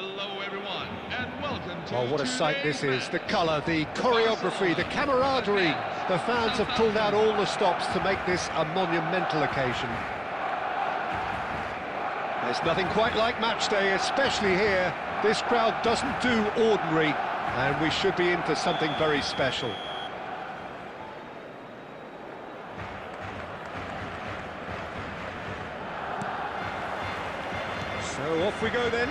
Hello everyone, and welcome to Oh, what a sight this is. The colour, the choreography, the camaraderie. The fans have pulled out all the stops to make this a monumental occasion. There's nothing quite like match day, especially here. This crowd doesn't do ordinary, and we should be in for something very special. So off we go then.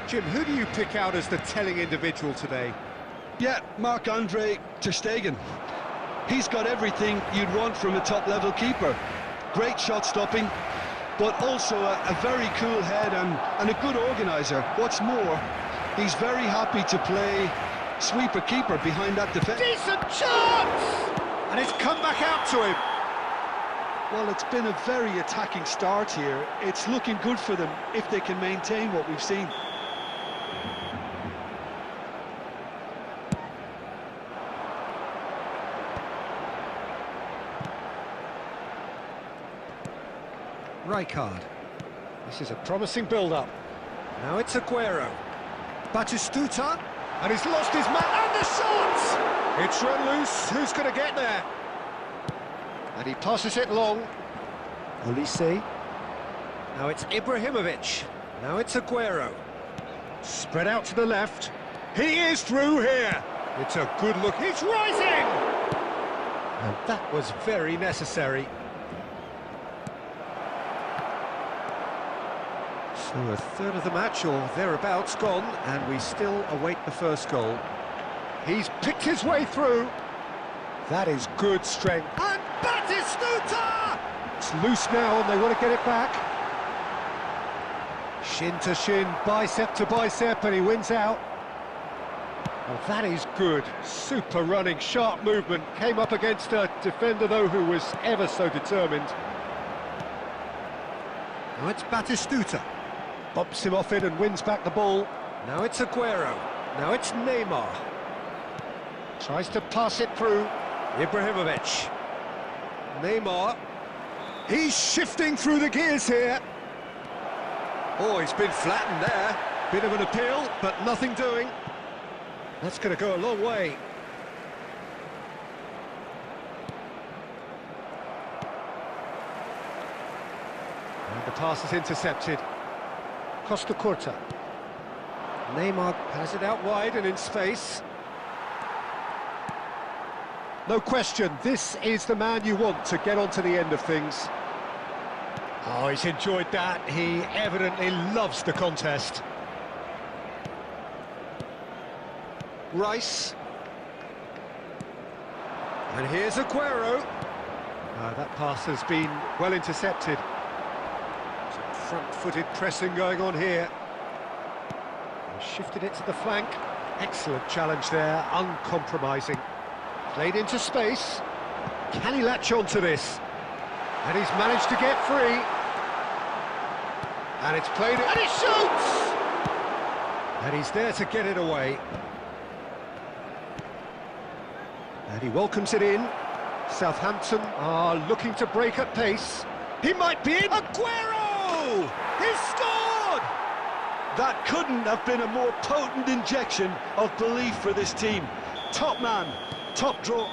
Jim, who do you pick out as the telling individual today? Yeah, Marc-Andre ter Stegen. He's got everything you'd want from a top-level keeper. Great shot stopping, but also a very cool head and a good organiser. What's more, he's very happy to play sweeper-keeper behind that defence. Decent chance! And it's come back out to him. Well, it's been a very attacking start here. It's looking good for them if they can maintain what we've seen. Rijkaard. This is a promising build-up. Now it's Aguero. Batistuta. And he's lost his man. And the shot! It's run loose. Who's going to get there? And he passes it long. Olise. Now it's Ibrahimovic. Now it's Aguero. Spread out to the left. He is through here. It's a good look. He's rising! And that was very necessary. So a third of the match, or thereabouts, gone, and we still await the first goal. He's picked his way through. That is good strength. And Batistuta! It's loose now, and they want to get it back. Shin to shin, bicep to bicep, and he wins out. Well, that is good. Super running, sharp movement. Came up against a defender, though, who was ever so determined. Now it's Batistuta. Bumps him off it and wins back the ball. Now it's Aguero. Now it's Neymar. Tries to pass it through. Ibrahimovic. Neymar. He's shifting through the gears here. Oh, he's been flattened there. Bit of an appeal, but nothing doing. That's going to go a long way. And the pass is intercepted. Costa Curta. Neymar has it out wide and in space. No question, this is the man you want to get on to the end of things. Oh, he's enjoyed that. He evidently loves the contest. Rice. And here's Aguero. That pass has been well intercepted. Front-footed pressing going on here. He shifted it to the flank. Excellent challenge there, uncompromising. Played into space. Can he latch on to this? And he's managed to get free. And it's played it. And he shoots! And he's there to get it away. And he welcomes it in. Southampton are looking to break at pace. He might be in. Aguero! He's scored! That couldn't have been a more potent injection of belief for this team. Top man, top draw.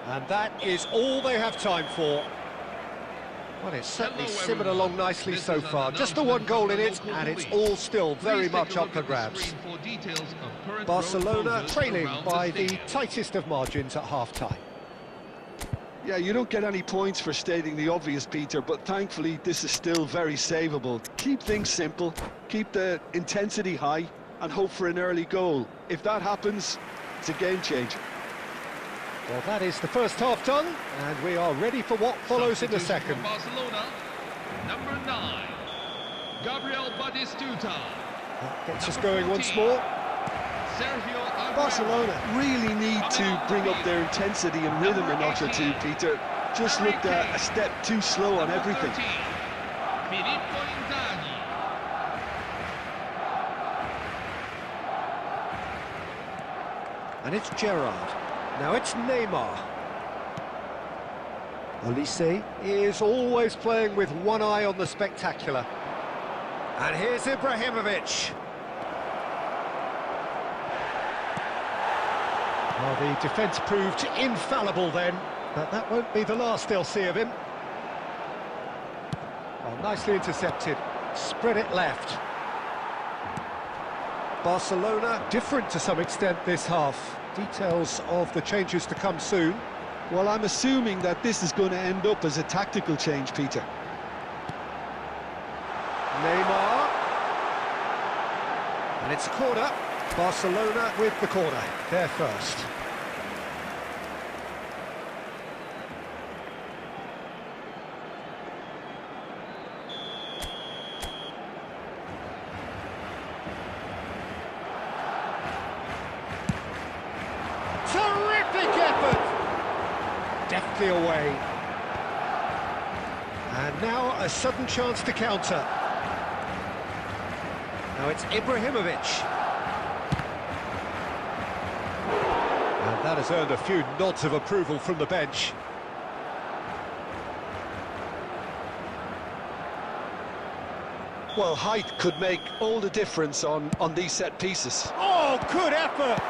And that is all they have time for. Well, it's certainly simmered along nicely so far. Just the one goal in it, and it's all still very much up for grabs. Barcelona trailing by the tightest of margins at half-time. Yeah, you don't get any points for stating the obvious, Peter, but thankfully this is still very savable. Keep things simple, keep the intensity high, and hope for an early goal. If that happens, it's a game changer. Well, that is the first half done, and we are ready for what follows in the second. Barcelona, number 9, Gabriel Batistuta. That gets us going once more. Barcelona really need to bring up their intensity and rhythm a notch or two, Peter. Just looked a step too slow on everything. And it's Gerrard. Now it's Neymar. Olise is always playing with one eye on the spectacular. And here's Ibrahimovic. Well, the defence proved infallible then, but that won't be the last they'll see of him. Oh, nicely intercepted. Spread it left. Barcelona different to some extent this half. Details of the changes to come soon. Well, I'm assuming that this is going to end up as a tactical change, Peter. Neymar. And it's a corner. Barcelona with the corner. They're first. Terrific effort! Deftly away. And now a sudden chance to counter. Now it's Ibrahimovic. And that has earned a few nods of approval from the bench. Well, height could make all the difference on these set pieces. Oh, good effort!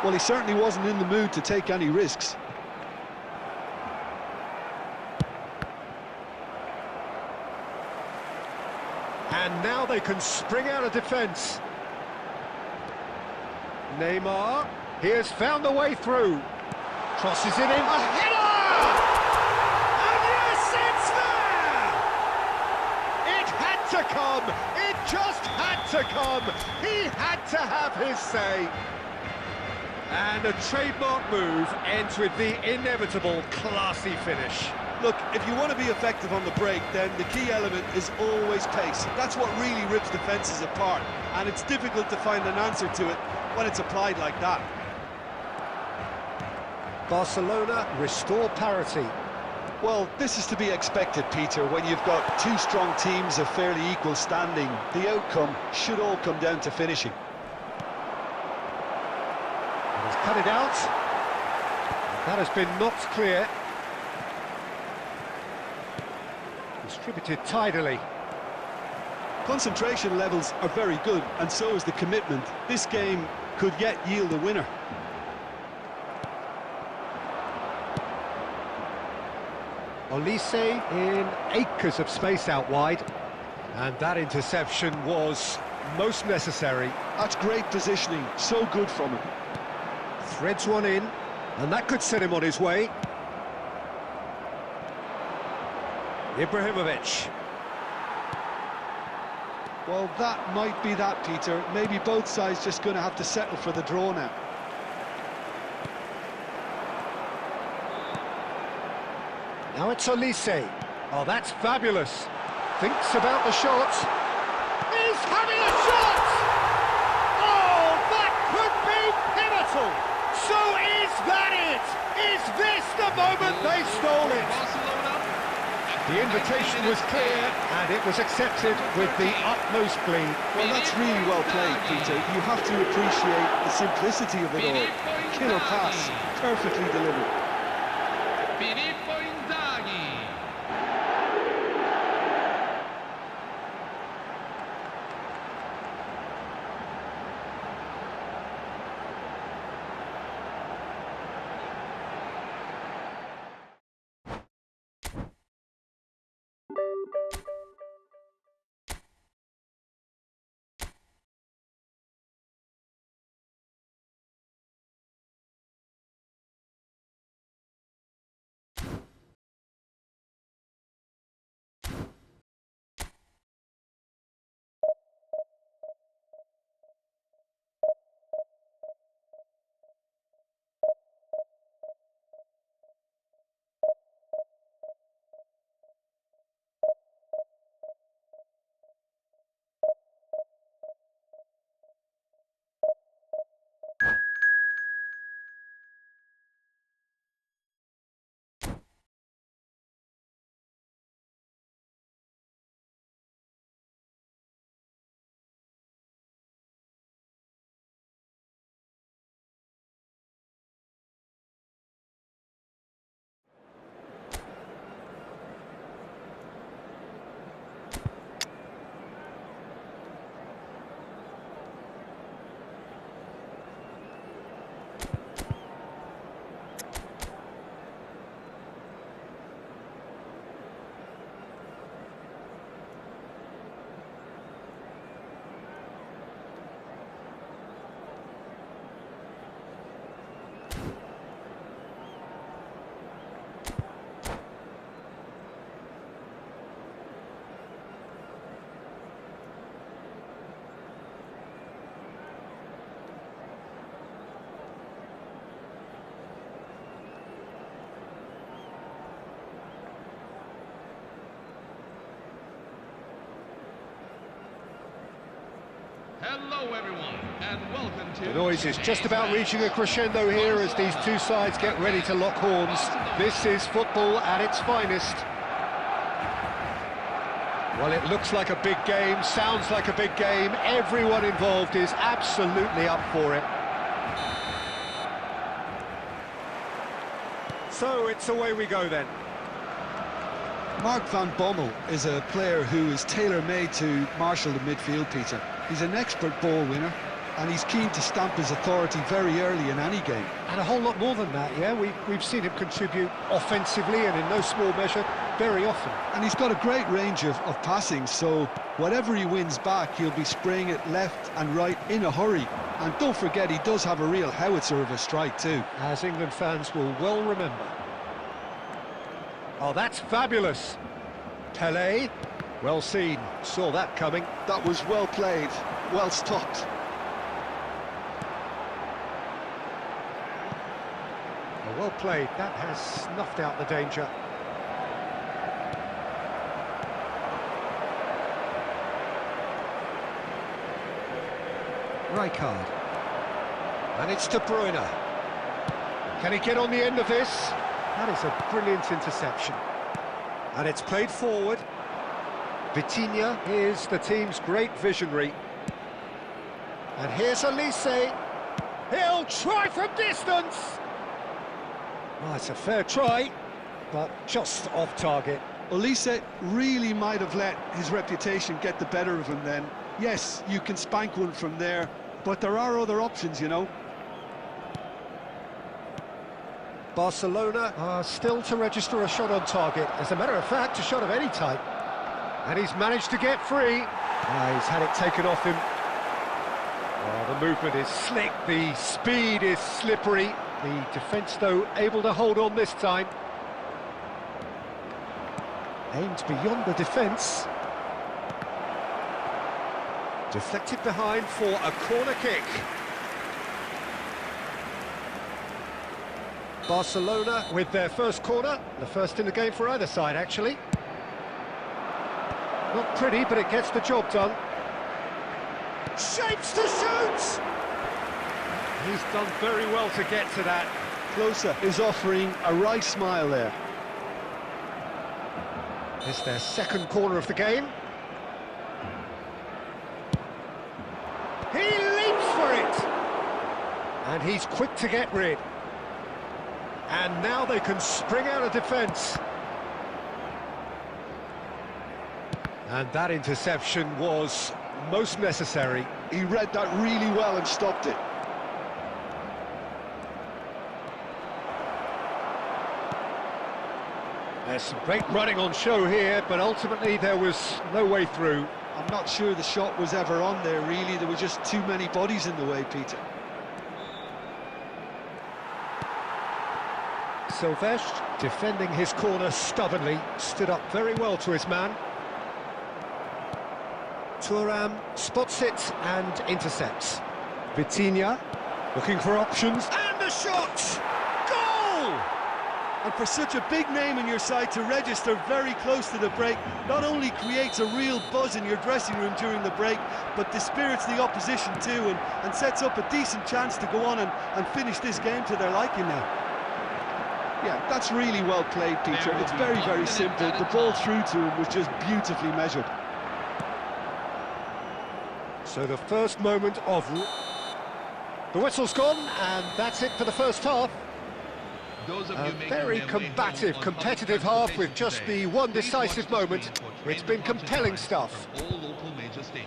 Well, he certainly wasn't in the mood to take any risks. And now they can spring out of defence. Neymar, he has found a way through. Crosses it in. A header! And yes, it's there! It had to come! It just had to come! He had to have his say. And a trademark move ends with the inevitable classy finish. Look, if you want to be effective on the break, then the key element is always pace. That's what really rips defences apart, and it's difficult to find an answer to it when it's applied like that. Barcelona restore parity. Well, this is to be expected, Peter, when you've got two strong teams of fairly equal standing. The outcome should all come down to finishing. And he's cut it out. That has been knocked clear. Distributed tidily. Concentration levels are very good, and so is the commitment. This game could yet yield a winner. Olise in acres of space out wide, and that interception was most necessary. That's great positioning, so good from him. Threads one in, and that could set him on his way. Ibrahimovic. Well, that might be that, Peter. Maybe both sides just going to have to settle for the draw now. Now it's Olise. Oh, that's fabulous. Thinks about the shot. He's having a shot! Oh, that could be pivotal! So is that it? Is this the moment they stole it? The invitation was clear, and it was accepted with the utmost glee. Well, that's really well played, Peter. You have to appreciate the simplicity of it all. Killer pass, perfectly delivered. Hello everyone, and welcome to... The noise is just about reaching a crescendo here as these two sides get ready to lock horns. This is football at its finest. Well, it looks like a big game, sounds like a big game. Everyone involved is absolutely up for it. So it's away we go then. Mark van Bommel is a player who is tailor-made to marshal the midfield, Peter. He's an expert ball winner, and he's keen to stamp his authority very early in any game. And a whole lot more than that, yeah? We've seen him contribute offensively and in no small measure very often. And he's got a great range of passing, so whatever he wins back, he'll be spraying it left and right in a hurry. And don't forget, he does have a real howitzer of a strike too. As England fans will well remember. Oh, that's fabulous. Pelé, well seen, saw that coming. That was well played, well stopped. Oh, well played, that has snuffed out the danger. Rijkaard. And it's De Bruyne. Can he get on the end of this? That is a brilliant interception. And it's played forward. Vitinha is the team's great visionary. And here's Elise. He'll try from distance. Well, it's a fair try, but just off target. Elise really might have let his reputation get the better of him then. Yes, you can spank one from there, but there are other options, you know. Barcelona are still to register a shot on target. As a matter of fact, a shot of any type. And he's managed to get free. He's had it taken off him. Oh, the movement is slick, the speed is slippery. The defence, though, able to hold on this time. Aimed beyond the defence. Deflected behind for a corner kick. Barcelona with their first corner, the first in the game for either side, actually. Not pretty, but it gets the job done. Shapes to shoot! He's done very well to get to that. Closer is offering a wry smile there. It's their second corner of the game. He leaps for it! And he's quick to get rid. And now they can spring out of defence. And that interception was most necessary. He read that really well and stopped it. There's some great running on show here, but ultimately there was no way through. I'm not sure the shot was ever on there, really. There were just too many bodies in the way, Peter. Silvestre, defending his corner stubbornly, stood up very well to his man. Thuram spots it and intercepts. Vitinha, looking for options, and a shot! Goal! And for such a big name in your side to register very close to the break, not only creates a real buzz in your dressing room during the break, but dispirits the opposition too, and sets up a decent chance to go on and finish this game to their liking now. Yeah, that's really well played, Peter. It's very, very simple. The ball through to him was just beautifully measured. So the first moment of... The whistle's gone, and that's it for the first half. A very combative, competitive half with just the one decisive moment. It's been compelling stuff.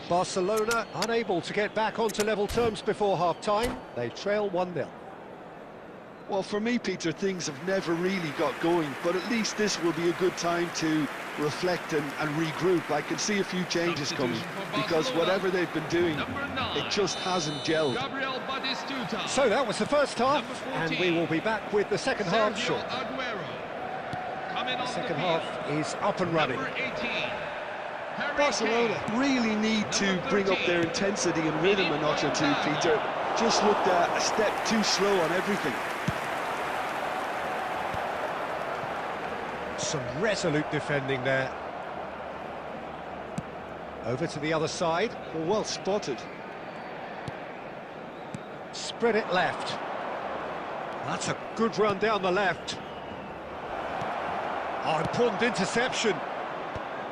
Barcelona unable to get back onto level terms before half-time. They trail 1-0. Well, for me, Peter, things have never really got going, but at least this will be a good time to reflect and regroup. I can see a few changes coming, because whatever they've been doing, it just hasn't gelled. So that was the first half, and we will be back with the second half shortly. The second half is up and running. Barcelona really need to bring up their intensity and rhythm a notch or two, Peter. Just looked a step too slow on everything. Some resolute defending there. Over to the other side. Well spotted. spread it left. That's a good run down the left. Oh, important interception.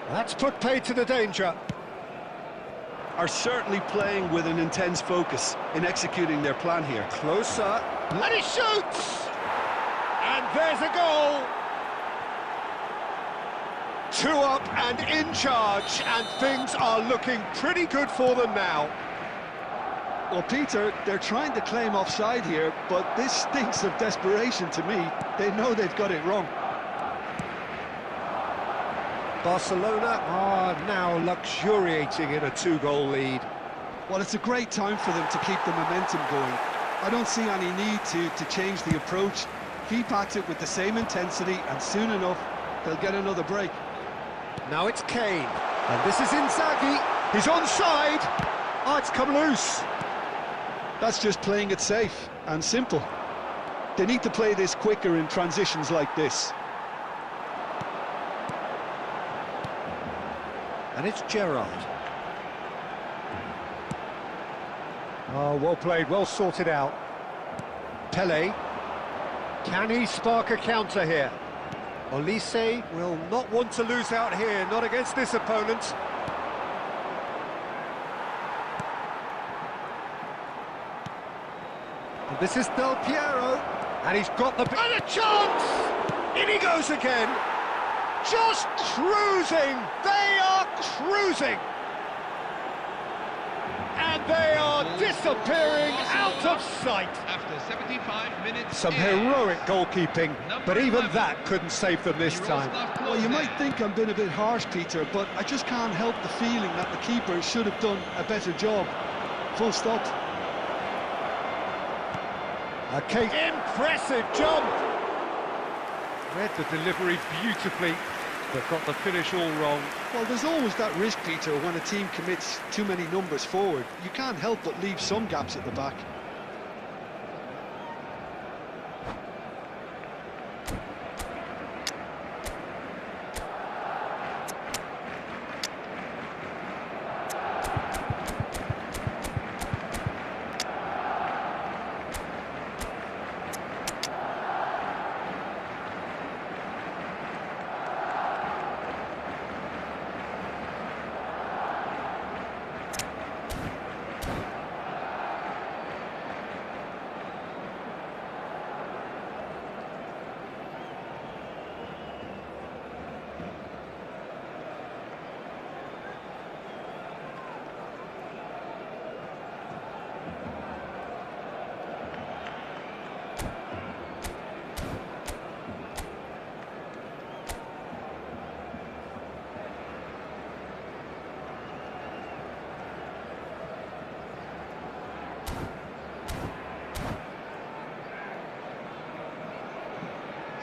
That's put paid to the danger. Are certainly playing with an intense focus in executing their plan here. Closer, and he shoots! And there's a goal! 2 up and in charge, and things are looking pretty good for them now. Well, Peter, they're trying to claim offside here, but this stinks of desperation to me. They know they've got it wrong. Barcelona are now luxuriating in a 2-goal lead. Well, it's a great time for them to keep the momentum going. I don't see any need to change the approach. Keep at it with the same intensity, and soon enough, they'll get another break. Now it's Kane, and this is Inzaghi. He's onside. Oh, it's come loose. That's just playing it safe and simple. They need to play this quicker in transitions like this. And it's Gerrard. Oh, well played, well sorted out. Pele. Can he spark a counter here? Olise will not want to lose out here, not against this opponent. And this is Del Piero, and he's got the... And a chance! In he goes again! Just cruising! They are cruising! And they are disappearing out of sight! After 75 minutes. Some heroic goalkeeping, but even that couldn't save them this time. Well, you might think I'm being a bit harsh, Peter, but I just can't help the feeling that the keeper should have done a better job. Full stop. Okay, impressive jump! Read the delivery beautifully, but got the finish all wrong. Well, there's always that risk, Peter, when a team commits too many numbers forward. You can't help but leave some gaps at the back.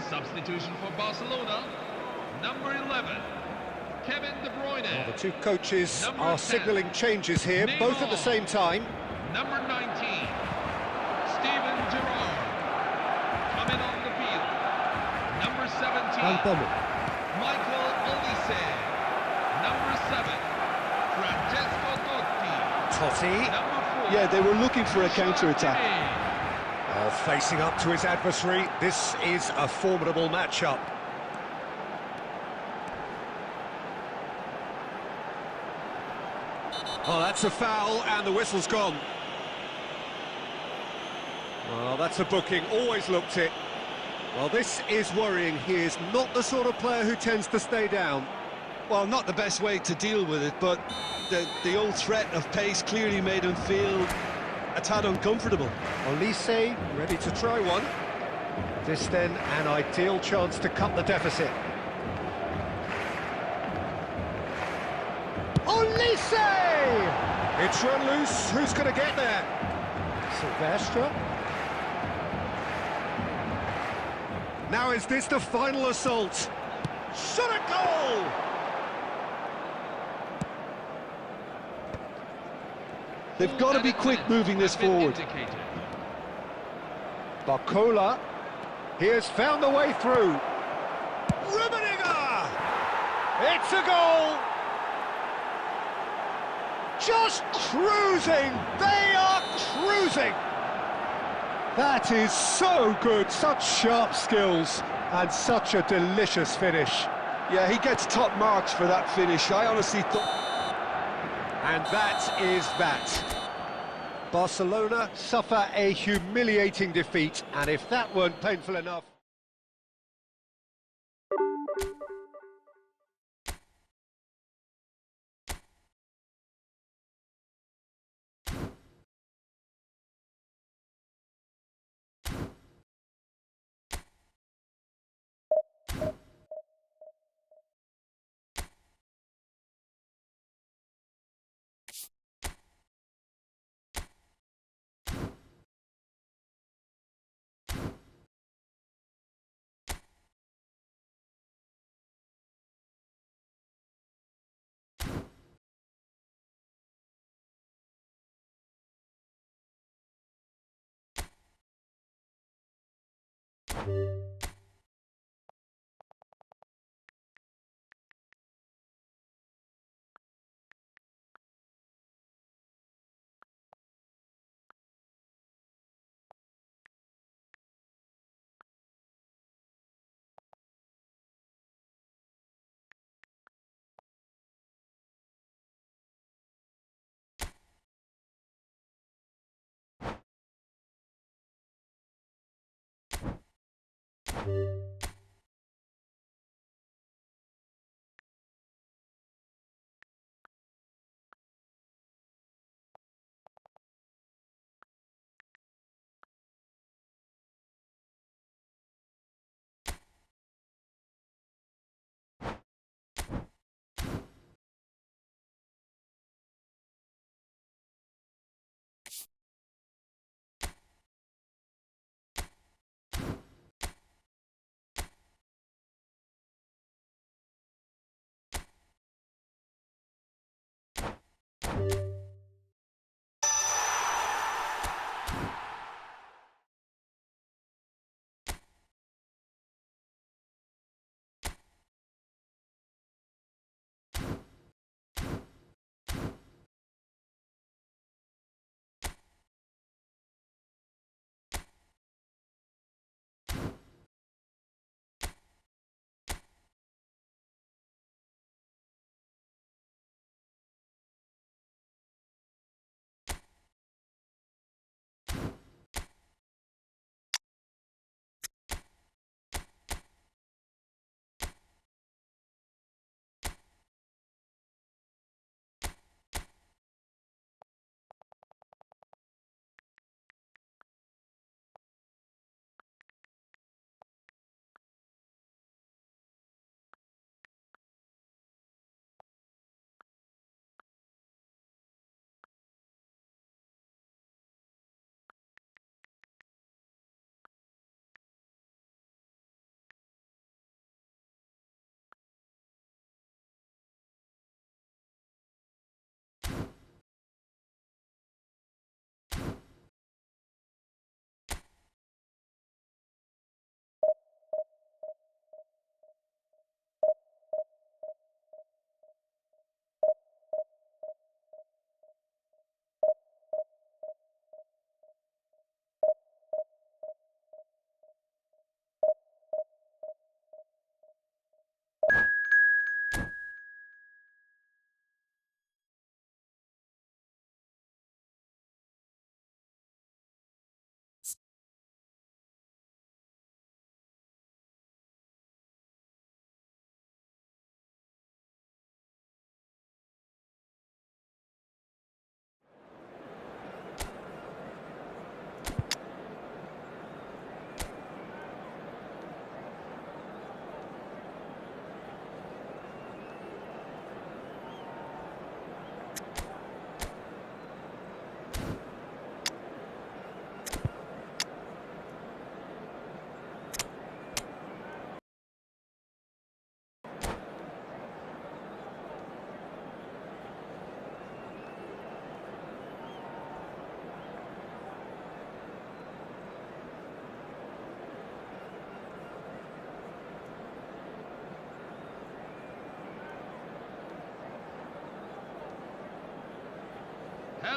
Substitution for Barcelona, number 11, Kevin De Bruyne. Well, the two coaches Number are 10, signalling changes here, both at the same time. Number 19, Steven Gerrard. Coming on the field, number 17, Michael Olise. Number 7, Francesco Totti. Number 4, Yeah, they were looking for a counter-attack. Oh, facing up to his adversary, this is a formidable matchup. Oh, that's a foul, and the whistle's gone. Well, that's a booking, always looked it. Well, this is worrying. He is not the sort of player who tends to stay down. Well, not the best way to deal with it, but the old threat of pace clearly made him feel a tad uncomfortable. Olise ready to try one. This then an ideal chance to cut the deficit. Olise! It's run loose. Who's going to get there? Silvestre. Now is this the final assault? Shot a goal! They've got to be quick moving this forward. Barcola, he has found the way through. Rummenigge! It's a goal! Just cruising! They are cruising! That is so good, such sharp skills, and such a delicious finish. Yeah, he gets top marks for that finish. I honestly thought... And that is that. Barcelona suffer a humiliating defeat, and if that weren't painful enough...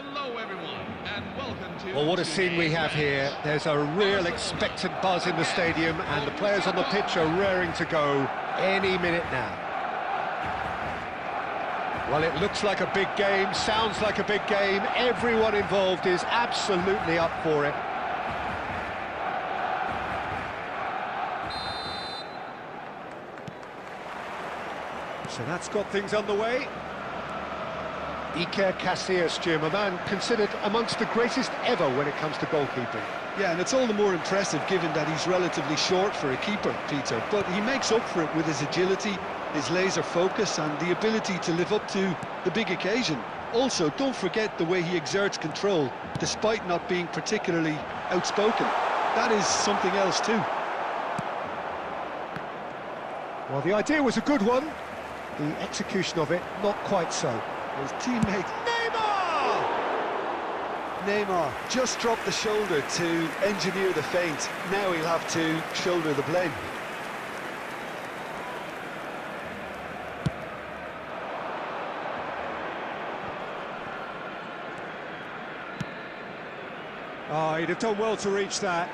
Hello, everyone, and welcome to... Well, what a scene we have here. There's a real expectant buzz in the stadium, and the players on the pitch are raring to go any minute now. Well, it looks like a big game, sounds like a big game. Everyone involved is absolutely up for it. So that's got things underway. Iker Casillas, Jim, a man considered amongst the greatest ever when it comes to goalkeeping. Yeah, and it's all the more impressive given that he's relatively short for a keeper, Peter. But he makes up for it with his agility, his laser focus and the ability to live up to the big occasion. Also, don't forget the way he exerts control, despite not being particularly outspoken. That is something else too. Well, the idea was a good one. The execution of it, not quite so. His teammate Neymar just dropped the shoulder to engineer the feint. Now he'll have to shoulder the blame. Oh, he'd have done well to reach that.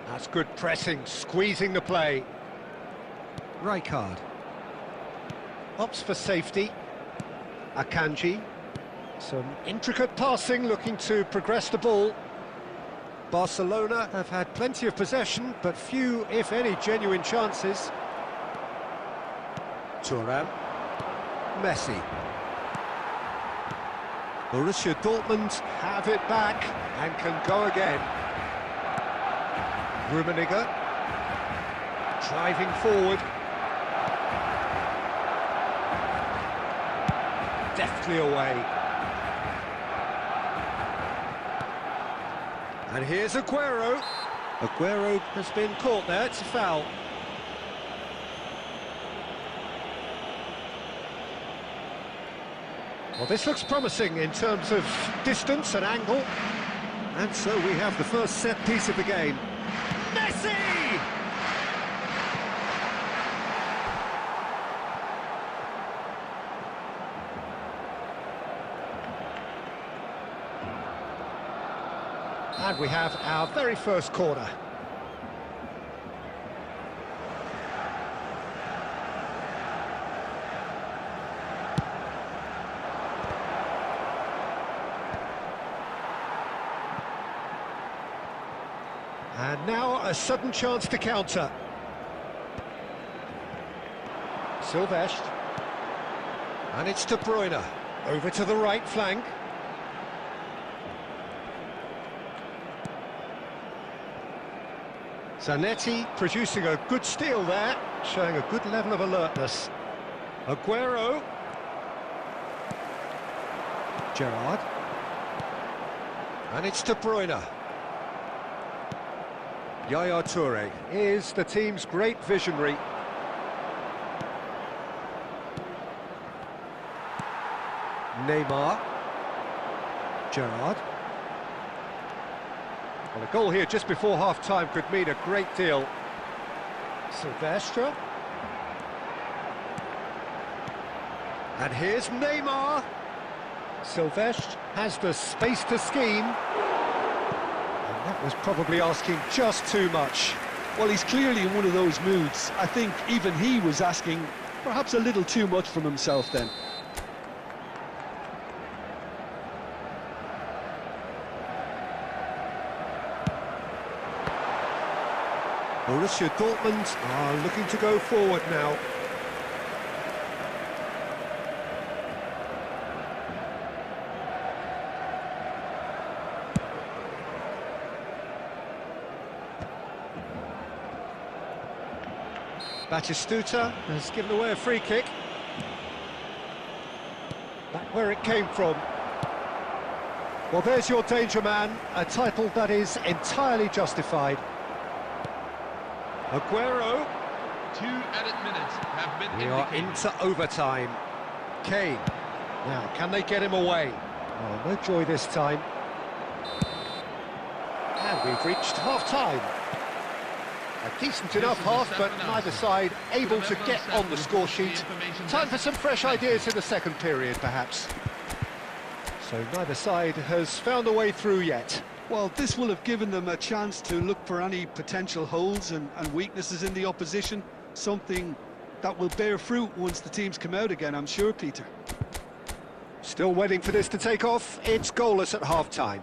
That's good pressing, squeezing the play. Rijkaard. Opts for safety. Akanji. Some intricate passing, looking to progress the ball. Barcelona have had plenty of possession, but few, if any, genuine chances. Thuram. Messi. Borussia Dortmund have it back and can go again. Rummenigge, driving forward. Deftly away. And here's Aguero. Aguero has been caught there, it's a foul. Well, this looks promising in terms of distance and angle. And so we have the first set piece of the game. Messi! And we have our very first corner. And now a sudden chance to counter. Silvestre. And it's De Bruyne. Over to the right flank. Zanetti producing a good steal there, showing a good level of alertness. Aguero. Gerrard. And it's De Bruyne. Yaya Toure is the team's great visionary. Neymar. Gerrard. Well, a goal here just before half-time could mean a great deal. Silvestre. And here's Neymar. Silvestre has the space to scheme. And that was probably asking just too much. Well, he's clearly in one of those moods. I think even he was asking perhaps a little too much from himself then. Borussia Dortmund are looking to go forward now. Batistuta has given away a free kick. Back where it came from. Well, there's your danger man, a title that is entirely justified. Aguero. 2 added minutes have been We are indicated. into overtime. Kane. Now, can they get him away? Oh, no joy this time. We've reached half-time. A decent enough half, but neither side able to get on the score sheet. Time for some fresh ideas in the second period, perhaps. So neither side has found a way through yet. Well, this will have given them a chance to look for any potential holes and weaknesses in the opposition. Something that will bear fruit once the teams come out again, I'm sure, Peter. Still waiting for this to take off. It's goalless at half-time.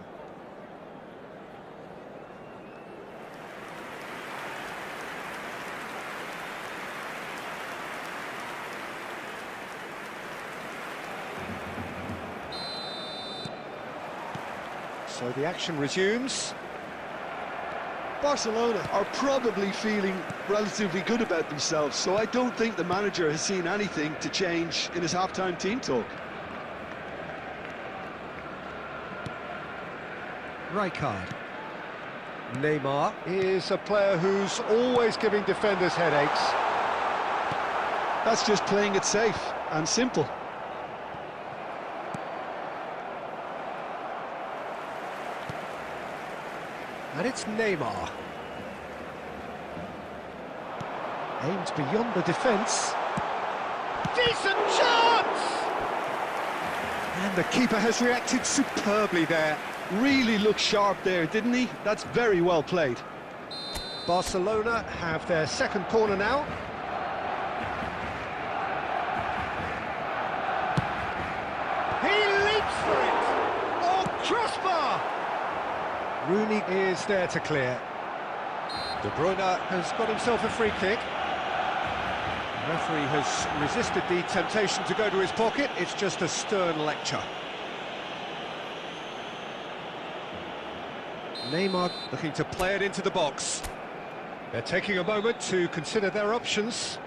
So the action resumes. Barcelona are probably feeling relatively good about themselves, so I don't think the manager has seen anything to change in his half-time team talk. Rijkaard. Neymar is a player who's always giving defenders headaches. That's just playing it safe and simple. And it's Neymar. Aims beyond the defence. Decent chance! And the keeper has reacted superbly there. Really looked sharp there, didn't he? That's very well played. Barcelona have their second corner now. He leaps for it! Oh, crossbar! Rooney is there to clear. De Bruyne has got himself a free kick. The referee has resisted the temptation to go to his pocket. It's just a stern lecture. Neymar looking to play it into the box. They're taking a moment to consider their options.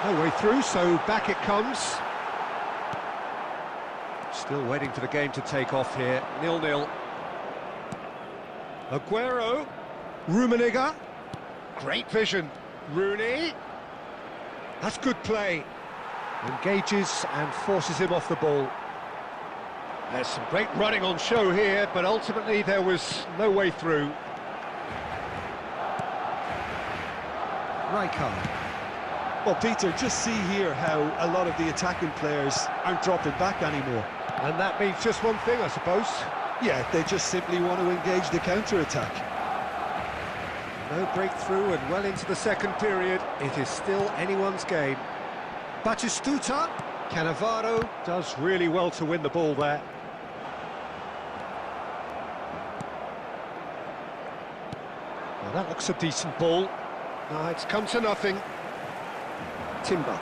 No way through, so back it comes. Still waiting for the game to take off here. 0-0. Aguero. Rummenigge. Great vision. Rooney. That's good play. Engages and forces him off the ball. There's some great running on show here, but ultimately there was no way through. Rijkaard. Well, Peter, just see here how a lot of the attacking players aren't dropping back anymore. And that means just one thing, I suppose. Yeah, they just simply want to engage the counter-attack. No breakthrough and well into the second period. It is still anyone's game. Batistuta. Cannavaro does really well to win the ball there. Well, that looks a decent ball. No, it's come to nothing. Timber.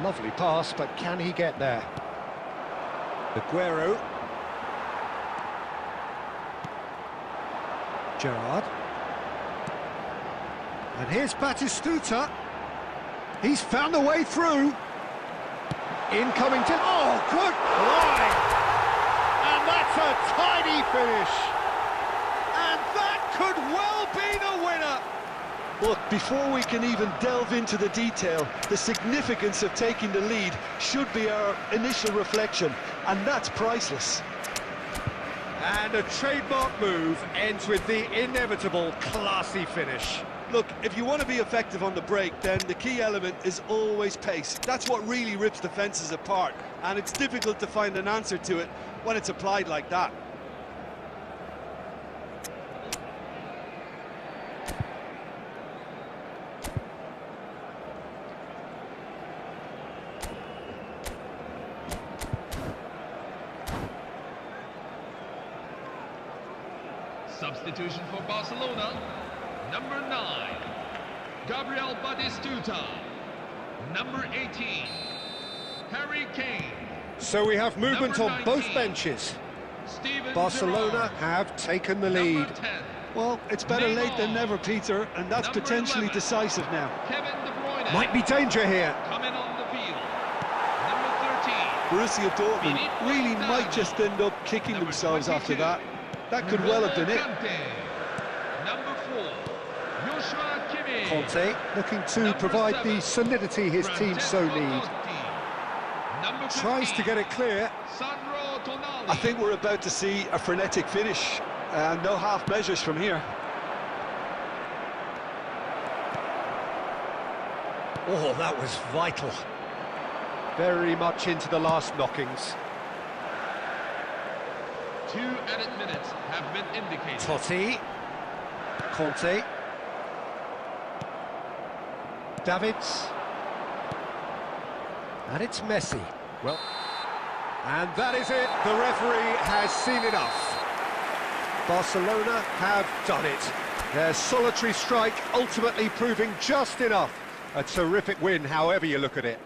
Lovely pass, but can he get there? Aguero. Gerrard. And here's Batistuta. He's found a way through. Incoming to... Oh, good line! And that's a tidy finish. And that could well be the winner. Look, before we can even delve into the detail, the significance of taking the lead should be our initial reflection, and that's priceless. And a trademark move ends with the inevitable classy finish. Look, if you want to be effective on the break, then the key element is always pace. That's what really rips defences apart, and it's difficult to find an answer to it when it's applied like that. Substitution for Barcelona, number 9, Gabriel Batistuta. Number 18, Harry Kane. So we have movement Number on both 19, benches. Steven Barcelona Gerrard. have taken the lead. Number 10, Well, it's better Neymar. late than never, Peter, and that's Number potentially 11, decisive now. Kevin De Bruyne. Might be danger here. Coming on the field. Number 13, Borussia Dortmund Philippe really Coutinho. might just end up kicking Number themselves after 22, that. That could well have been it. Kante. Number 4, Joshua Kimmich. Conte looking to Number provide 7, the solidity his team so Francesco need. Totti. Number 15, Tries to get it clear. Sandro Tonali. I think we're about to see a frenetic finish, and no half measures from here. Oh, that was vital. Very much into the last knockings. 2 added minutes have been indicated. Totti. Conte. Davids. And it's Messi. Well, and that is it. The referee has seen enough. Barcelona have done it. Their solitary strike ultimately proving just enough. A terrific win, however you look at it.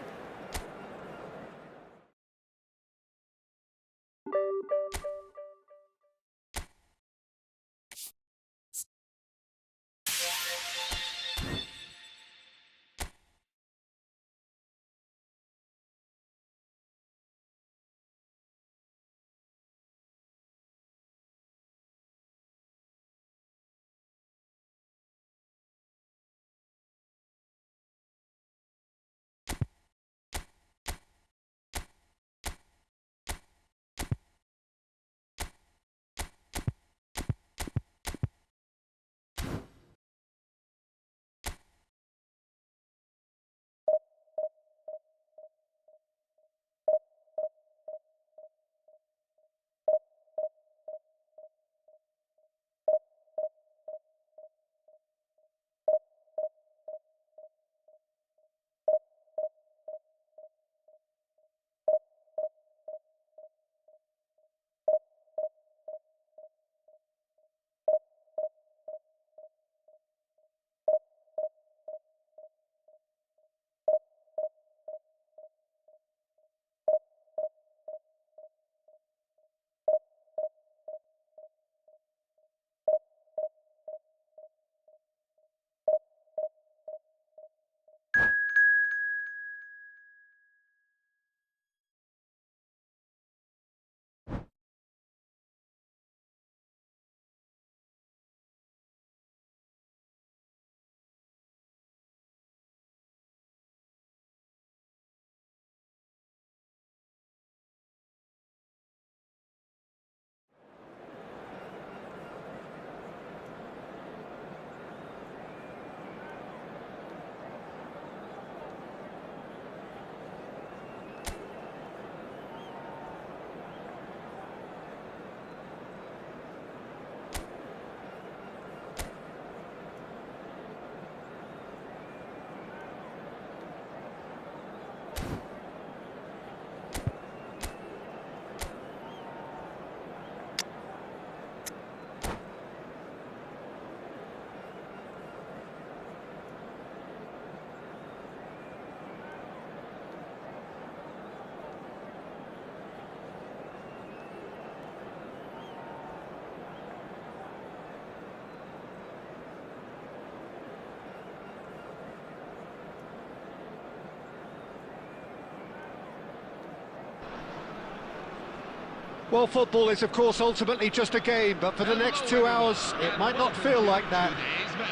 Well, football is, of course, ultimately just a game, but for the next 2 hours, it might not feel like that.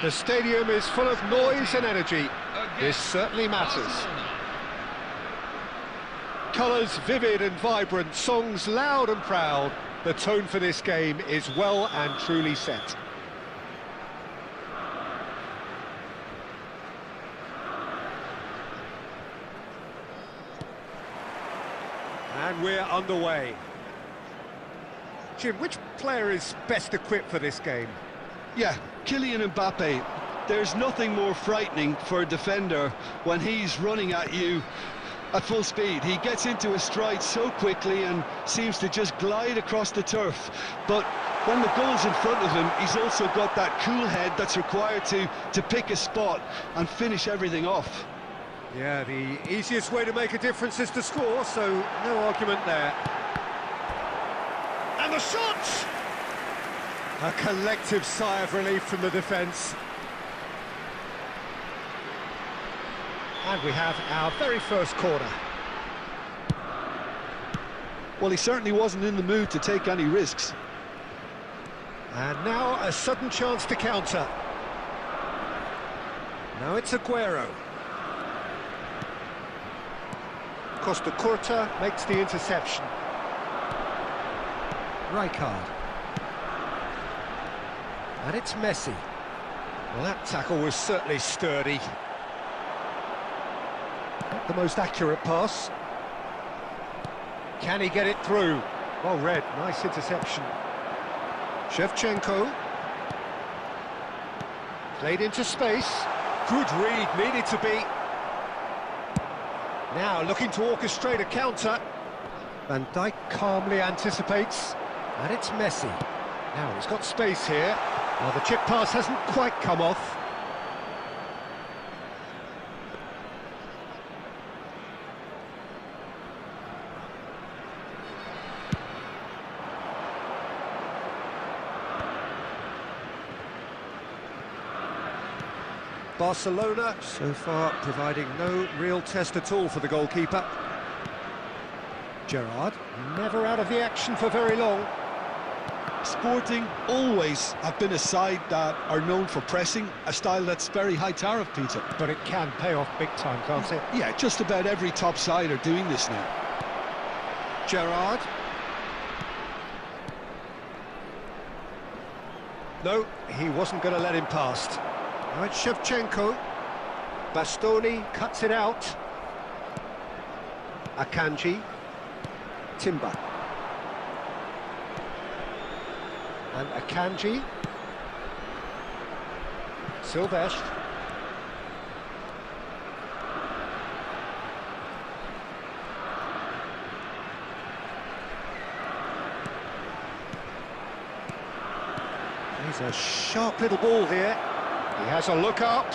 The stadium is full of noise and energy. This certainly matters. Colours vivid and vibrant, songs loud and proud. The tone for this game is well and truly set. And we're underway. Jim, which player is best equipped for this game? Yeah, Kylian Mbappe. There's nothing more frightening for a defender when he's running at you at full speed. He gets into a stride so quickly and seems to just glide across the turf. But when the goal's in front of him, he's also got that cool head that's required to pick a spot and finish everything off. Yeah, the easiest way to make a difference is to score, so no argument there. And the shot! A collective sigh of relief from the defence. And we have our very first corner. Well, he certainly wasn't in the mood to take any risks. And now a sudden chance to counter. Now it's Aguero. Costa Curta makes the interception. Rijkaard. And it's Messi. Well, that tackle was certainly sturdy. Not the most accurate pass. Can he get it through? Well read, nice interception. Shevchenko. Played into space. Good read, needed to be. Now looking to orchestrate a counter. Van Dijk calmly anticipates. And it's Messi. Now he's got space here. Well, the chip pass hasn't quite come off. Barcelona, so far, providing no real test at all for the goalkeeper. Gerrard, never out of the action for very long. Sporting always have been a side that are known for pressing, a style that's very high tariff, Peter. But it can pay off big time, can't it? Yeah, just about every top side are doing this now. Gerrard. No, he wasn't going to let him past. Now it's Shevchenko. Bastoni cuts it out. Akanji. Timber. And Akanji. Silvestre. He's a sharp little ball here. He has a look up.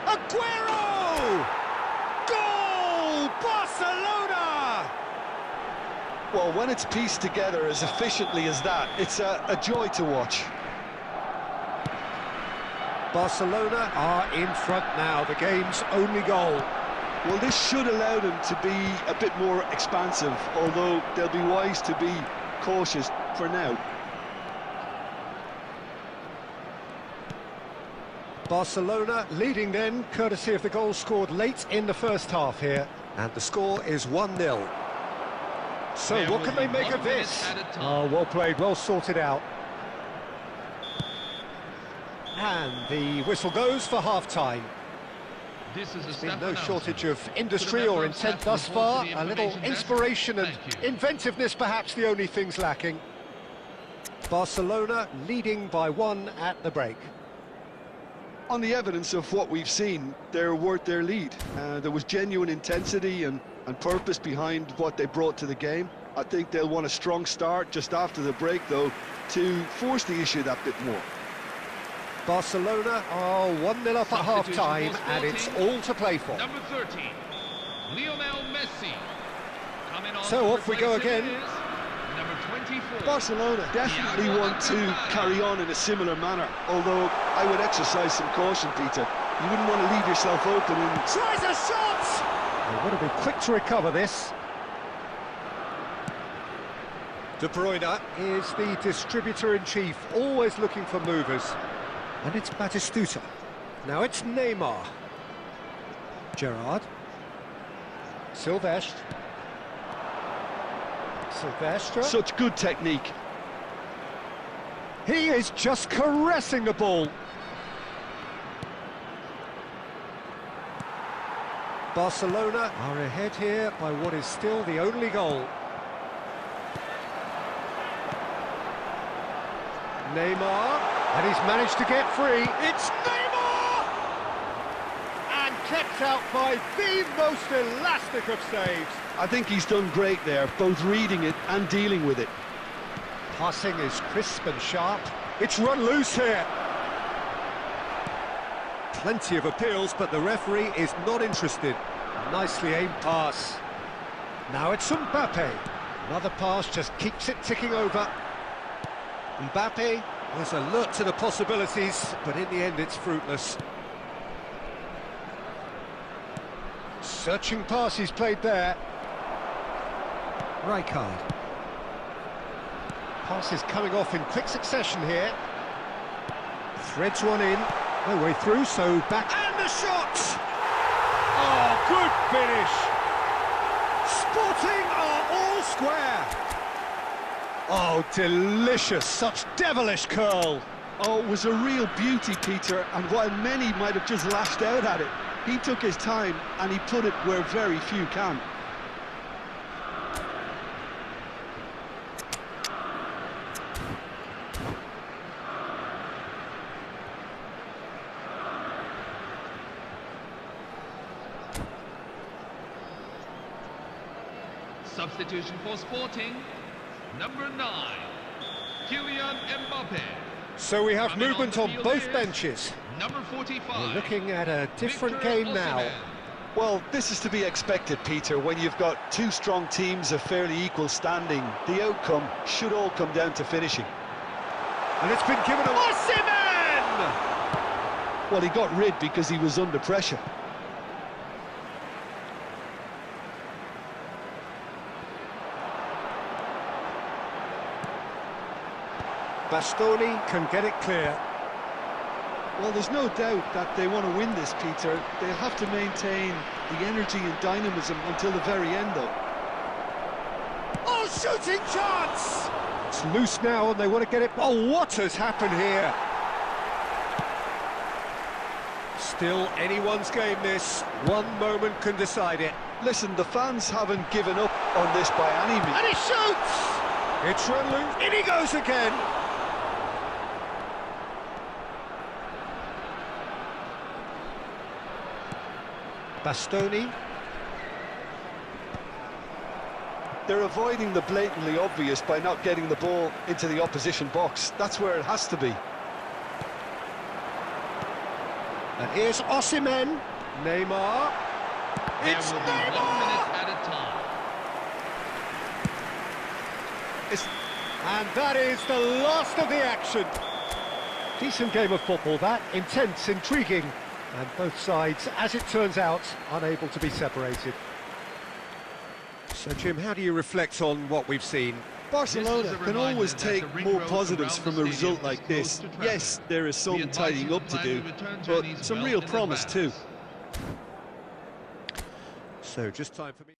Aguero! Goal! Barcelona! Well, when it's pieced together as efficiently as that, it's a joy to watch. Barcelona are in front now, the game's only goal. Well, this should allow them to be a bit more expansive, although they'll be wise to be cautious for now. Barcelona leading then, courtesy of the goal scored late in the first half here. And the score is 1-0. So There what will can they be make 1 of this? minute at a time. Oh, well played, well sorted out. And the whistle goes for half-time. This is a Been staff no announcement. shortage of industry To the or member of intent staff thus report far. to the A little information desk. inspiration and Thank you. inventiveness perhaps the only things lacking. Barcelona leading by 1 at the break. On the evidence of what we've seen, they're worth their lead. There was genuine intensity and purpose behind what they brought to the game. I think they'll want a strong start just after the break, though, to force the issue that bit more. Barcelona are 1-0 up at Substitution half-time, for and it's Sporting. all to play for. Number 13, Lionel Messi. Coming on So to off we go replace him again. is number 24. Barcelona definitely want to carry on in a similar manner, although I would exercise some caution, Peter. You wouldn't want to leave yourself open and... Tries a shot! They would have been quick to recover this. De Bruyne is the distributor-in-chief, always looking for movers. And it's Batistuta. Now it's Neymar. Gerrard. Silvestre. Silvestre. Such good technique. He is just caressing the ball. Barcelona are ahead here by what is still the only goal. Neymar, and he's managed to get free. It's Neymar! And kept out by the most elastic of saves. I think he's done great there, both reading it and dealing with it. Passing is crisp and sharp. It's run loose here. Plenty of appeals, but the referee is not interested. Nicely aimed pass. Now it's Mbappe. Another pass just keeps it ticking over. Mbappe was alert to the possibilities, but in the end it's fruitless. Searching pass he's played there. Rijkaard. Passes coming off in quick succession here. Threads one in, no way through, so back, and the shot! Oh, good finish! Sporting are all square! Oh, delicious, such devilish curl! Oh, it was a real beauty, Peter, and while many might have just lashed out at it, he took his time and he put it where very few can. Substitution for Sporting, number 9, Kylian Mbappe. So we have Coming movement on on the both field is benches. Number 45. We're looking at a different Victor game now. Osimhen. Well, this is to be expected, Peter. When you've got two strong teams of fairly equal standing, the outcome should all come down to finishing. And it's been given away. Osimhen! Well, he got rid because he was under pressure. Bastoni can get it clear. Well, there's no doubt that they want to win this, Peter. They'll have to maintain the energy and dynamism until the very end, though. Oh, shooting chance! It's loose now and they want to get it... Oh, what has happened here? Still anyone's game, this. One moment can decide it. Listen, the fans haven't given up on this by any means. And he shoots! It's run loose. In he goes again. Bastoni. They're avoiding the blatantly obvious by not getting the ball into the opposition box. That's where it has to be. And here's Osimhen. Neymar. There It's will be 1 Neymar! minute at a time. And that is the last of the action. Decent game of football, that. Intense, intriguing. And both sides, as it turns out, unable to be separated. So, Jim, how do you reflect on what we've seen? Barcelona can always take more positives from a result like this. Yes, there is some tidying up to do, but some real promise too. So, just time for me.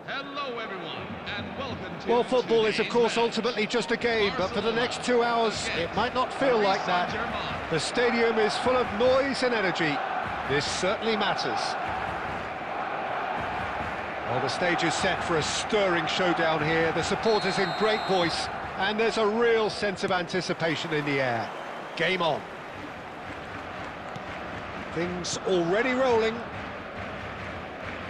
Hello everyone, and welcome to... Well, football is, of today's course, match. ultimately just a game, but for the next 2 hours, it might not feel like that. The stadium is full of noise and energy. This certainly matters. Well, the stage is set for a stirring showdown here. The supporters in great voice, and there's a real sense of anticipation in the air. Game on. Things already rolling.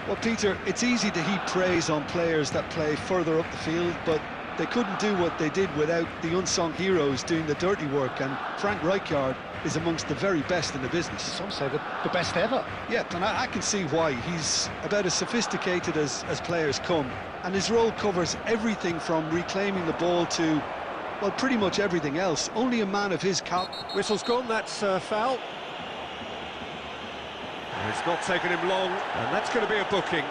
Well, Peter, it's easy to heap praise on players that play further up the field, but they couldn't do what they did without the unsung heroes doing the dirty work, and Frank Rijkaard is amongst the very best in the business. Some say the best ever. Yeah, and I can see why. He's about as sophisticated as players come, and his role covers everything from reclaiming the ball to, well, pretty much everything else. Only a man of his Whistle's gone, that's foul. It's not taken him long, and that's going to be a booking.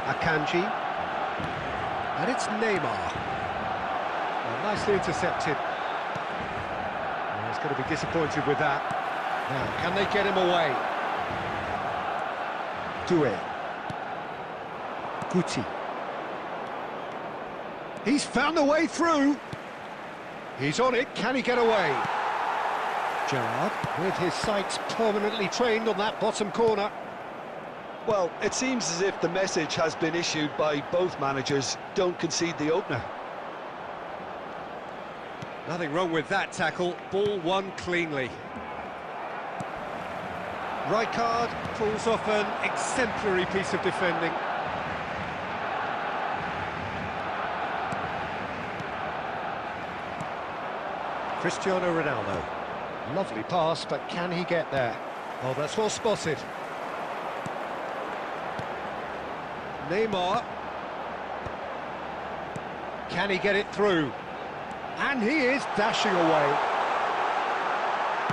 Akanji, and it's Neymar. Well, nicely intercepted. Well, he's going to be disappointed with that. Now, can they get him away? Doué. Guti. He's found a way through. He's on it. Can he get away? Gerrard, with his sights permanently trained on that bottom corner. Well, it seems as if the message has been issued by both managers: don't concede the opener. Nothing wrong with that tackle. Ball won cleanly. Rijkaard pulls off an exemplary piece of defending. Cristiano Ronaldo. Lovely pass, but can he get there? Oh, that's well spotted. Neymar. Can he get it through? And he is dashing away.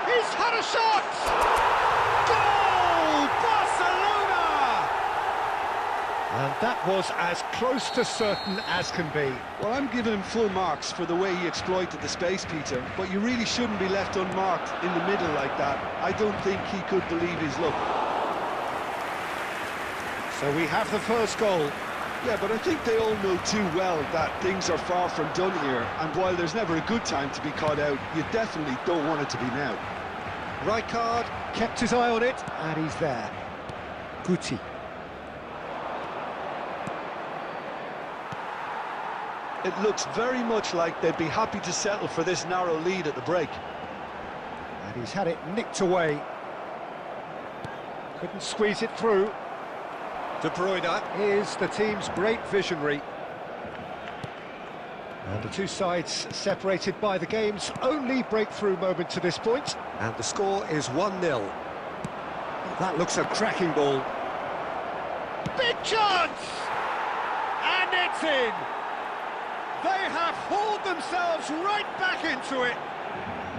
He's had a shot! Goal! Barcelona! And that was as close to certain as can be. Well, I'm giving him full marks for the way he exploited the space, Peter, but you really shouldn't be left unmarked in the middle like that. I don't think he could believe his luck. So we have the first goal. Yeah, but I think they all know too well that things are far from done here, and while there's never a good time to be caught out, you definitely don't want it to be now. Rijkaard kept his eye on it, and he's there. Guti. It looks very much like they'd be happy to settle for this narrow lead at the break. And he's had it nicked away. Couldn't squeeze it through. De Bruyne is the team's great visionary. And the two sides separated by the game's only breakthrough moment to this point. And the score is 1-0. That looks a cracking ball. Big chance! And it's in! They have hauled themselves right back into it.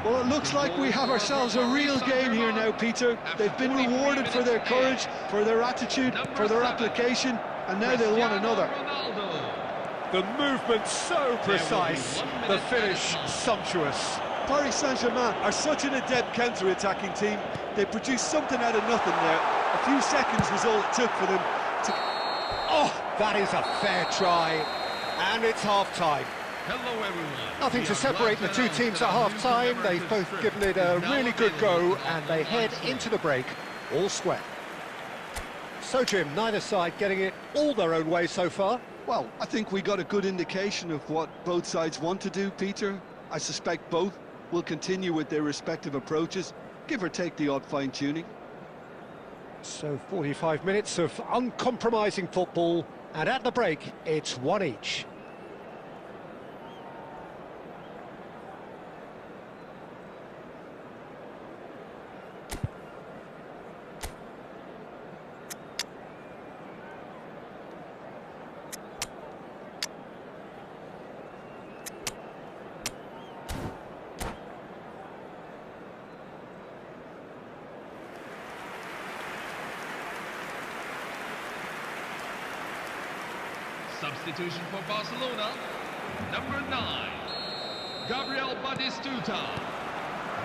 Well, it looks like we have ourselves a real game here now, Peter. They've been rewarded for their courage, for their attitude, for their application, and now they'll want another. The movement so precise, the finish sumptuous. Paris Saint-Germain are such an adept counter-attacking team. They produced something out of nothing there. A few seconds was all it took for them to... Oh, that is a fair try, and it's half-time. Hello everyone. Nothing to separate the two teams at half-time. They've both given it a really good go, and they head into the break all square. So, Jim, neither side getting it all their own way so far. Well, I think we got a good indication of what both sides want to do, Peter. I suspect both will continue with their respective approaches, give or take the odd fine-tuning. So, 45 minutes of uncompromising football, and at the break, it's one each. Substitution for Barcelona, number 9, Gabriel Batistuta.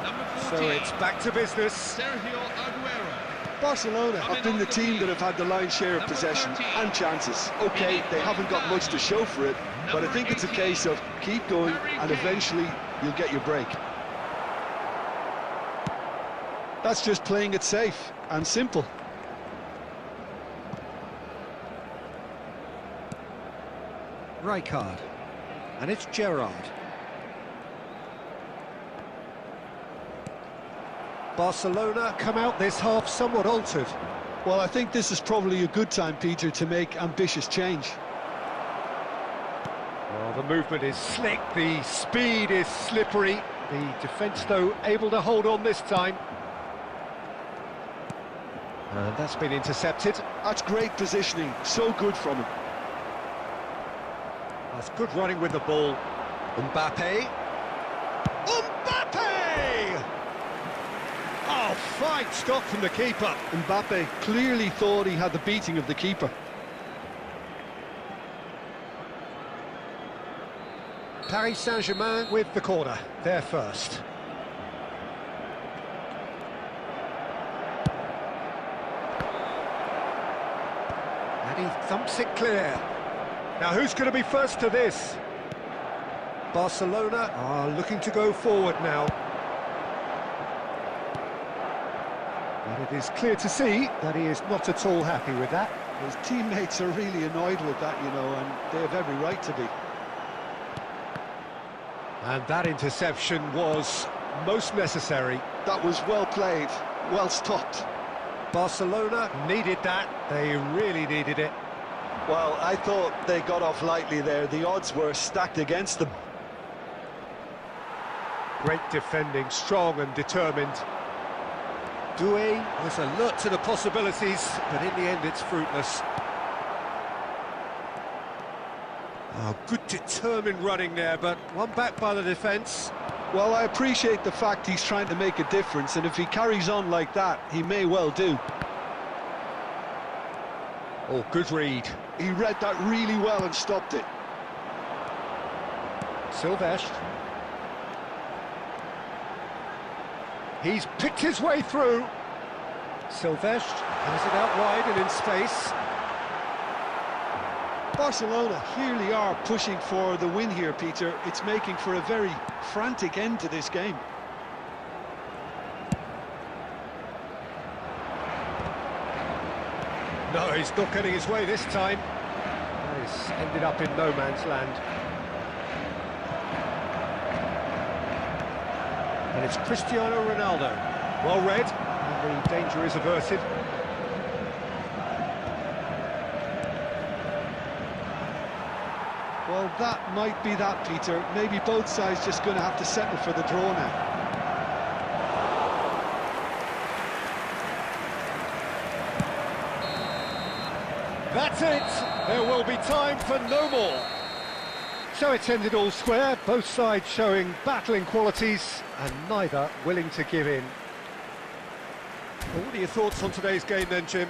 Number 14, So it's back to business. Sergio Aguero. Barcelona have been the team that have had the lion's share of possession and chances. Okay, they haven't got much to show for it, but I think it's a case of keep going and eventually you'll get your break. That's just playing it safe and simple. Rijkaard. And it's Gerrard. Barcelona come out this half somewhat altered. Well, I think this is probably a good time, Peter, to make ambitious change. Well, the movement is slick, the speed is slippery. The defence, though, able to hold on this time. And that's been intercepted. That's great positioning, so good from him. That's good running with the ball. Mbappe. Mbappe! Oh, fine stop from the keeper. Mbappe clearly thought he had the beating of the keeper. Paris Saint-Germain with the corner, there first. And he thumps it clear. Now who's going to be first to this? Barcelona are looking to go forward now. But it is clear to see that he is not at all happy with that. His teammates are really annoyed with that, you know, and they have every right to be. And that interception was most necessary. That was well played, well stopped. Barcelona needed that, they really needed it. Well, I thought they got off lightly there. The odds were stacked against them. Great defending, strong and determined. Doué was alert to the possibilities, but in the end it's fruitless. Oh, good determined running there, but one back by the defence. Well, I appreciate the fact he's trying to make a difference, and if he carries on like that, he may well do. Oh, good read. He read that really well and stopped it. Silvestre. He's picked his way through. Silvestre has it out wide and in space. Barcelona clearly are pushing for the win here, Peter. It's making for a very frantic end to this game. No, he's not getting his way this time. He's ended up in no man's land. And it's Cristiano Ronaldo. Well read, and the danger is averted. Well, that might be that, Peter. Maybe both sides just going to have to settle for the draw now. That's it! There will be time for no more. So it's ended all square, both sides showing battling qualities and neither willing to give in. Well, what are your thoughts on today's game then, Jim?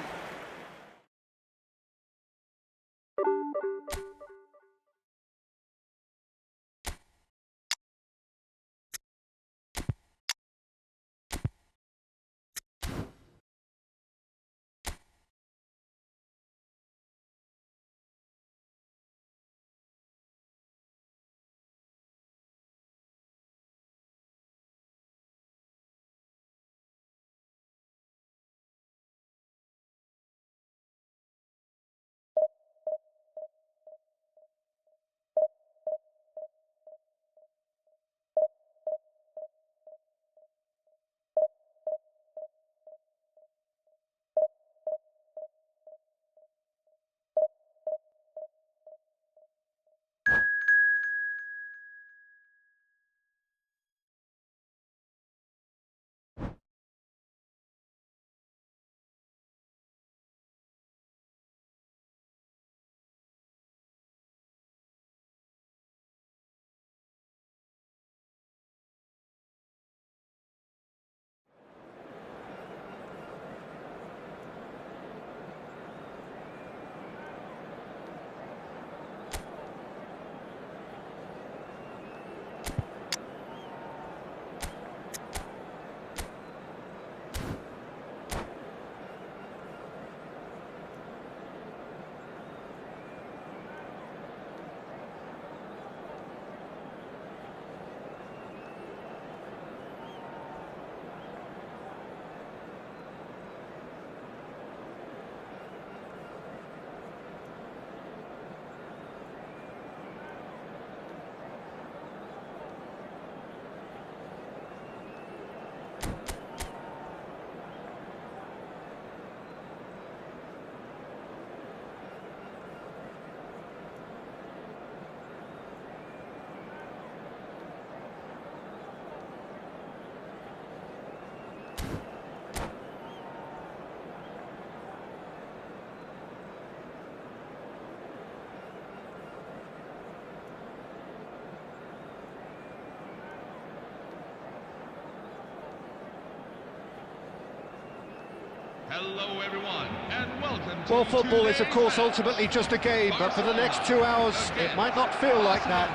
Hello everyone, and welcome to Well, football is, of today's course, match. ultimately just a game, but for the next 2 hours, it might not feel like that.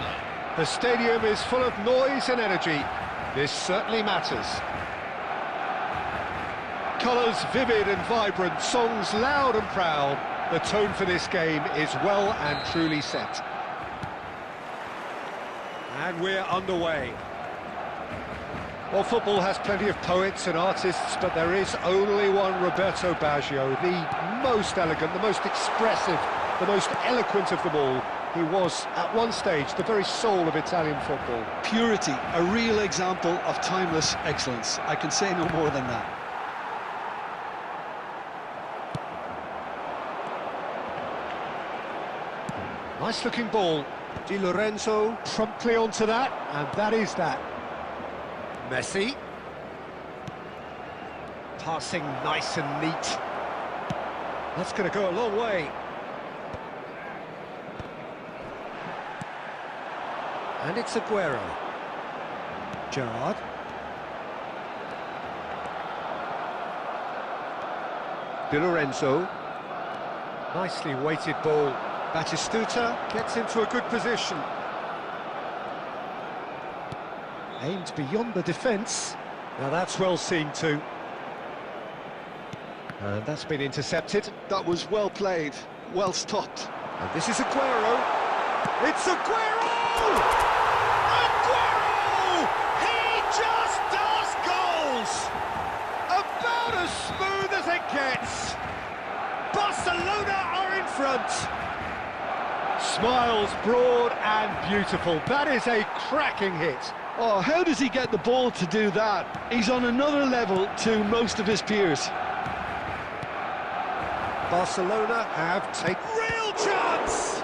The stadium is full of noise and energy. This certainly matters. Colours vivid and vibrant, songs loud and proud. The tone for this game is well and truly set. And we're underway. Well, football has plenty of poets and artists, but there is only one Roberto Baggio, the most elegant, the most expressive, the most eloquent of them all. He was, at one stage, the very soul of Italian football. Purity, a real example of timeless excellence. I can say no more than that. Nice-looking ball. Di Lorenzo promptly onto that, and that is that. Messi. Passing nice and neat. That's going to go a long way. And it's Aguero. Gerrard. Di Lorenzo. Nicely weighted ball. Batistuta gets into a good position. Aimed beyond the defence. Now that's well seen too. And that's been intercepted. That was well played, well stopped. And this is Aguero. It's Aguero! Aguero! He just does goals! About as smooth as it gets. Barcelona are in front. Smiles broad and beautiful. That is a cracking hit. Oh, how does he get the ball to do that? He's on another level to most of his peers. Barcelona have taken real chance.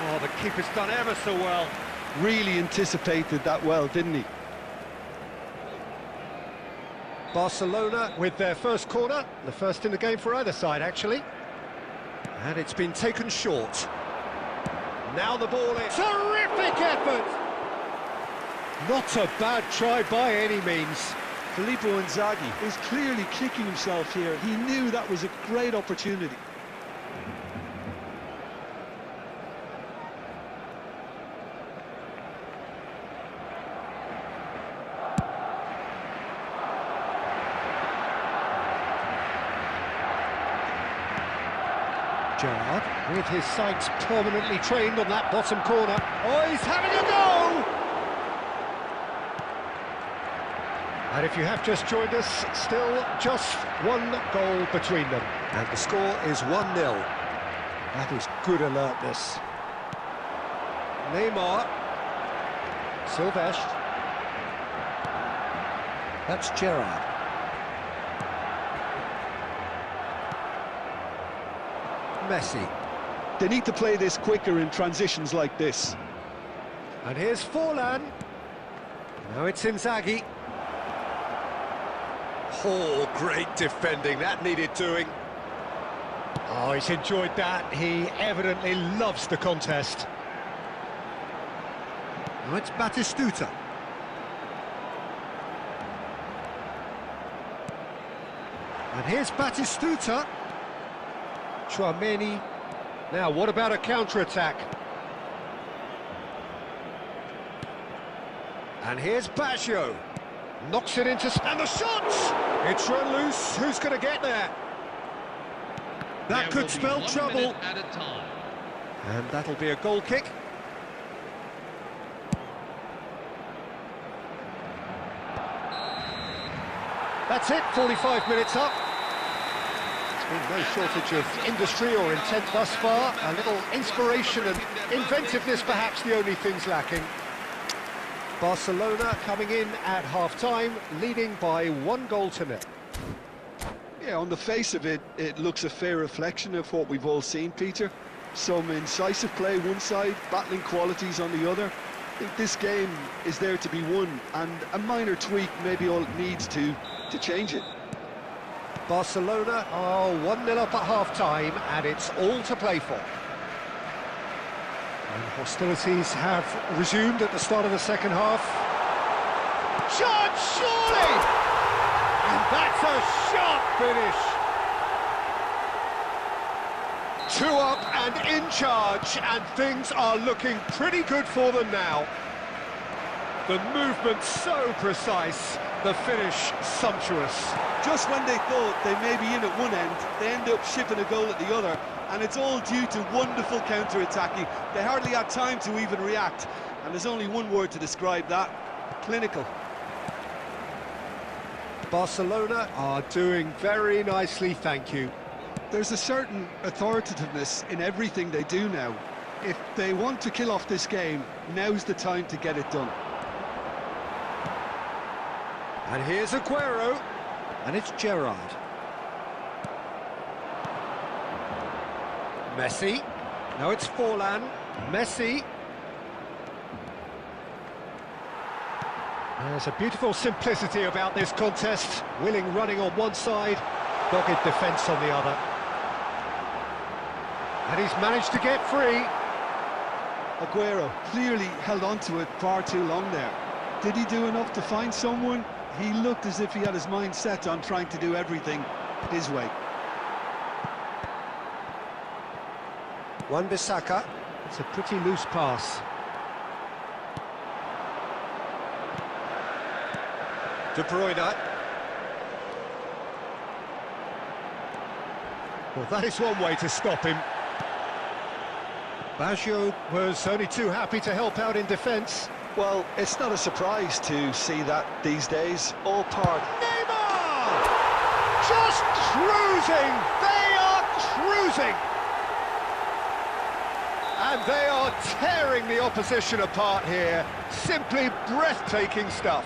Oh, the keeper's done ever so well. Really anticipated that well, didn't he? Barcelona with their first corner, the first in the game for either side, actually. And it's been taken short. Now the ball is... Terrific effort! Not a bad try by any means. Filippo Inzaghi is clearly kicking himself here. He knew that was a great opportunity. Gerrard, with his sights permanently trained on that bottom corner. Oh, he's having a go! And if you have just joined us, still just one goal between them. And the score is 1-0. That is good alertness. Neymar. Silvestre. That's Gerrard. Messi. They need to play this quicker in transitions like this. And here's Forlan. Now it's Inzaghi. Oh, great defending. That needed doing. Oh, he's enjoyed that. He evidently loves the contest. Now it's Batistuta. And here's Batistuta. Tchouameni. Now, what about a counter-attack? And here's Baggio. Knocks it into... And the shot! It's run loose. Who's going to get there? That could spell trouble. At a time. And that'll be a goal kick. That's it, 45 minutes up. There's been no shortage of industry or intent thus far. A little inspiration and inventiveness, perhaps the only things lacking. Barcelona coming in at half-time, leading by 1-0. Yeah, on the face of it, it looks a fair reflection of what we've all seen, Peter. Some incisive play one side, battling qualities on the other. I think this game is there to be won, and a minor tweak may be all it needs to change it. Barcelona are 1-0 up at half-time, and it's all to play for. And hostilities have resumed at the start of the second half. Shot, surely! And that's a sharp finish. 2 up and in charge, and things are looking pretty good for them now. The movement so precise, the finish sumptuous. Just when they thought they may be in at one end, they end up shipping a goal at the other, and it's all due to wonderful counter-attacking. They hardly had time to even react, and there's only one word to describe that: clinical. Barcelona are doing very nicely, thank you. There's a certain authoritativeness in everything they do now. If they want to kill off this game, now's the time to get it done. And here's Aguero, and it's Gerrard. Messi, no, it's Forlan, Messi. There's a beautiful simplicity about this contest. Willing running on one side, dogged defence on the other. And he's managed to get free. Aguero clearly held on to it far too long there. Did he do enough to find someone? He looked as if he had his mind set on trying to do everything his way. Wan-Bissaka, it's a pretty loose pass. De Bruyne. Well, that is one way to stop him. Baggio was only too happy to help out in defence. Well, it's not a surprise to see that these days. All part. Neymar! Just cruising! They are cruising! And they are tearing the opposition apart here. Simply breathtaking stuff.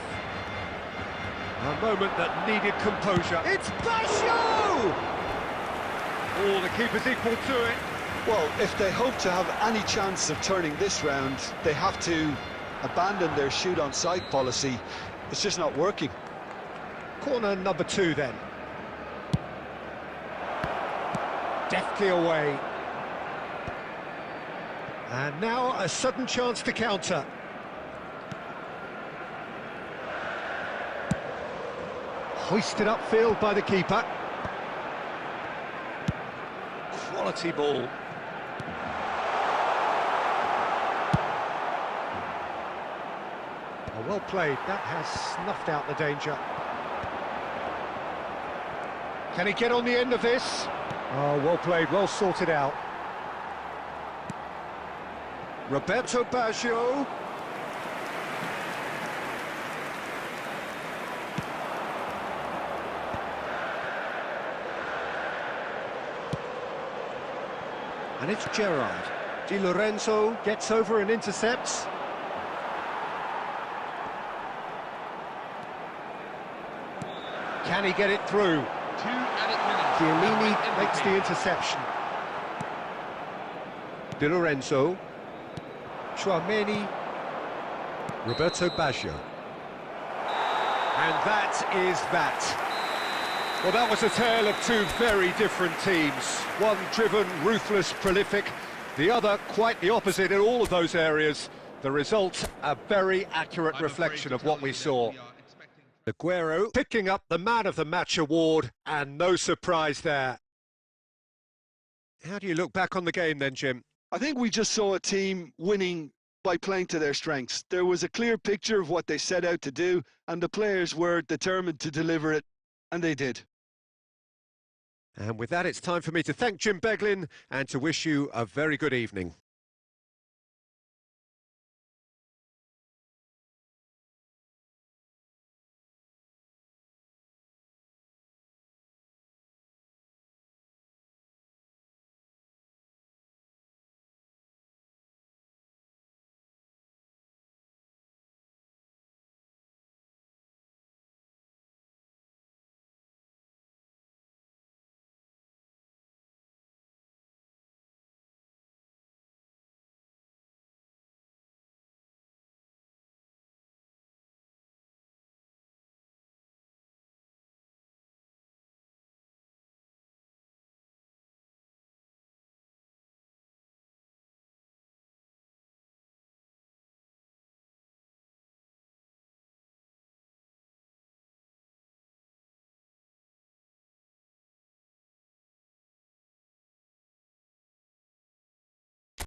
A moment that needed composure. It's Baggio! Oh, the keeper's equal to it. Well, if they hope to have any chance of turning this round, they have to abandon their shoot-on-sight policy. It's just not working. Corner number 2 then. Deftly away. And now a sudden chance to counter. Hoisted upfield by the keeper. Quality ball. Oh, well played. That has snuffed out the danger. Can he get on the end of this? Oh, well played, well sorted out. Roberto Baggio. And it's Gerrard. Di Lorenzo gets over and intercepts. Can he get it through? 2 added minutes. Chiellini makes the interception. Di Lorenzo. Chouameni. Roberto Baggio. And that is that. Well, that was a tale of 2 very different teams. One driven, ruthless, prolific. The other quite the opposite in all of those areas. The result, a very accurate reflection of what we saw. Aguero picking up the Man of the Match award, and no surprise there. How do you look back on the game then, Jim? I think we just saw a team winning by playing to their strengths. There was a clear picture of what they set out to do, and the players were determined to deliver it, and they did. And with that, it's time for me to thank Jim Beglin and to wish you a very good evening.